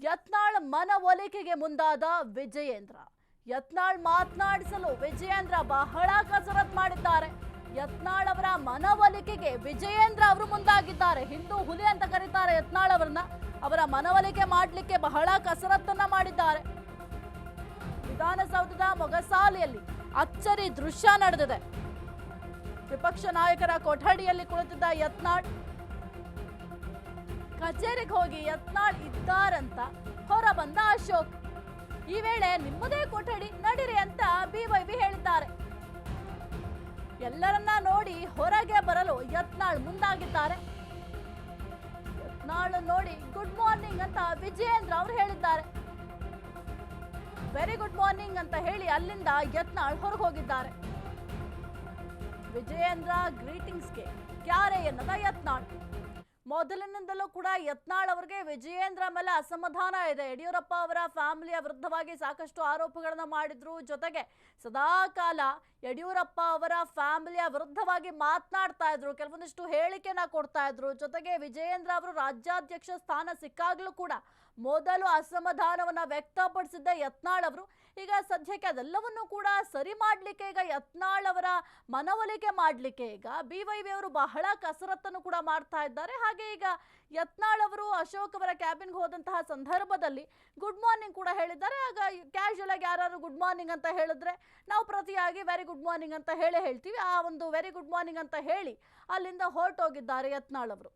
ಯತ್ನಾಳ್ ಮನವೊಲಿಕೆಗೆ ಮುಂದಾದ ವಿಜಯೇಂದ್ರ. ಯತ್ನಾಳ್ ಮಾತನಾಡಿಸಲು ವಿಜಯೇಂದ್ರ ಬಹಳ ಕಸರತ್ ಮಾಡಿದ್ದಾರೆ. ಯತ್ನಾಳ್ ಅವರ ಮನವೊಲಿಕೆಗೆ ವಿಜಯೇಂದ್ರ ಅವರು ಮುಂದಾಗಿದ್ದಾರೆ. ಹಿಂದೂ ಹುಲಿ ಅಂತ ಕರೀತಾರೆ ಯತ್ನಾಳ್ ಅವರನ್ನ. ಅವರ ಮನವೊಲಿಕೆ ಮಾಡಲಿಕ್ಕೆ ಬಹಳ ಕಸರತ್ತನ್ನ ಮಾಡಿದ್ದಾರೆ. ವಿಧಾನಸೌಧದ ಮೊಗಸಾಲೆಯಲ್ಲಿ ಅಚ್ಚರಿ ದೃಶ್ಯ ನಡೆದಿದೆ. ವಿಪಕ್ಷ ನಾಯಕರ ಕೊಠಡಿಯಲ್ಲಿ ಕುಳಿತಿದ್ದ ಯತ್ನಾಳ್ ಕಚೇರಿಗೆ ಹೋಗಿ ಯತ್ನಾಳ್ ಇದ್ದಾರಂತ ಹೊರ ಬಂದ ಅಶೋಕ್. ಈ ವೇಳೆ ನಿಮ್ಮದೇ ಕೊಠಡಿ ನಡಿರಿ ಅಂತ ಬಿವೈವಿ ಹೇಳಿದ್ದಾರೆ. ಎಲ್ಲರನ್ನ ನೋಡಿ ಹೊರಗೆ ಬರಲು ಯತ್ನಾಳ್ ಮುಂದಾಗಿದ್ದಾರೆ. ಯತ್ನಾಳ್ ನೋಡಿ ಗುಡ್ ಮಾರ್ನಿಂಗ್ ಅಂತ ವಿಜಯೇಂದ್ರ ಅವರು ಹೇಳಿದ್ದಾರೆ. ವೆರಿ ಗುಡ್ ಮಾರ್ನಿಂಗ್ ಅಂತ ಹೇಳಿ ಅಲ್ಲಿಂದ ಯತ್ನಾಳ್ ಹೊರಗೆ ಹೋಗಿದ್ದಾರೆ. ವಿಜಯೇಂದ್ರ ಗ್ರೀಟಿಂಗ್ಸ್ಗೆ ಕ್ಯಾರೆ ಎನ್ನದ ಯತ್ನಾಳ್. ಮೊದಲಿನಿಂದಲೂ ಕೂಡ ಯತ್ನಾಳ್ ಅವರಿಗೆ ವಿಜಯೇಂದ್ರ ಮೇಲೆ ಅಸಮಾಧಾನ ಇದೆ. ಯಡಿಯೂರಪ್ಪ ಅವರ ಫ್ಯಾಮಿಲಿಯ ವಿರುದ್ಧವಾಗಿ ಸಾಕಷ್ಟು ಆರೋಪಗಳನ್ನ ಮಾಡಿದ್ರು. ಜೊತೆಗೆ ಸದಾ ಕಾಲ ಯಡಿಯೂರಪ್ಪ ಅವರ ಫ್ಯಾಮಿಲಿಯ ವಿರುದ್ಧವಾಗಿ ಮಾತನಾಡ್ತಾ ಇದ್ರು, ಕೆಲವೊಂದಿಷ್ಟು ಹೇಳಿಕೆನ ಕೊಡ್ತಾ ಇದ್ರು. ಜೊತೆಗೆ ವಿಜಯೇಂದ್ರ ಅವರು ರಾಜ್ಯಾಧ್ಯಕ್ಷ ಸ್ಥಾನ ಸಿಕ್ಕಾಗ್ಲೂ ಕೂಡ ಮೊದಲು ಅಸಮಾಧಾನವನ್ನ ವ್ಯಕ್ತಪಡಿಸಿದ್ದ ಯತ್ನಾಳ್ ಅವರು. ಈಗ ಸದ್ಯಕ್ಕೆ ಅದೆಲ್ಲವನ್ನೂ ಕೂಡ ಸರಿ ಮಾಡಲಿಕ್ಕೆ ಈಗ ಯತ್ನಾಳ್ ಅವರ ಮನವೊಲಿಕೆ ಮಾಡಲಿಕ್ಕೆ ಈಗ ಬಿವೈವಿ ಅವರು ಬಹಳ ಕಸರತ್ತನ್ನು ಕೂಡ ಮಾಡ್ತಾ ಇದ್ದಾರೆ. ಹಾಗೆ ಈಗ ಯತ್ನಾಳ್ ಅವರು ಅಶೋಕ್ ಅವರ ಕ್ಯಾಬಿನ್ಗೆ ಹೋದಂತಹ ಸಂದರ್ಭದಲ್ಲಿ ಗುಡ್ ಮಾರ್ನಿಂಗ್ ಕೂಡ ಹೇಳಿದ್ದಾರೆ. ಆಗ ಕ್ಯಾಶುಯಲ್ ಆಗಿ ಯಾರು ಗುಡ್ ಮಾರ್ನಿಂಗ್ ಅಂತ ಹೇಳಿದ್ರೆ ನಾವು ಪ್ರತಿಯಾಗಿ ವೆರಿ ಗುಡ್ ಮಾರ್ನಿಂಗ್ ಅಂತ ಹೇಳ್ತೀವಿ. ಆ ಒಂದು ವೆರಿ ಗುಡ್ ಮಾರ್ನಿಂಗ್ ಅಂತ ಹೇಳಿ ಅಲ್ಲಿಂದ ಹೊರಟೋಗಿದ್ದಾರೆ ಯತ್ನಾಳ್ ಅವರು.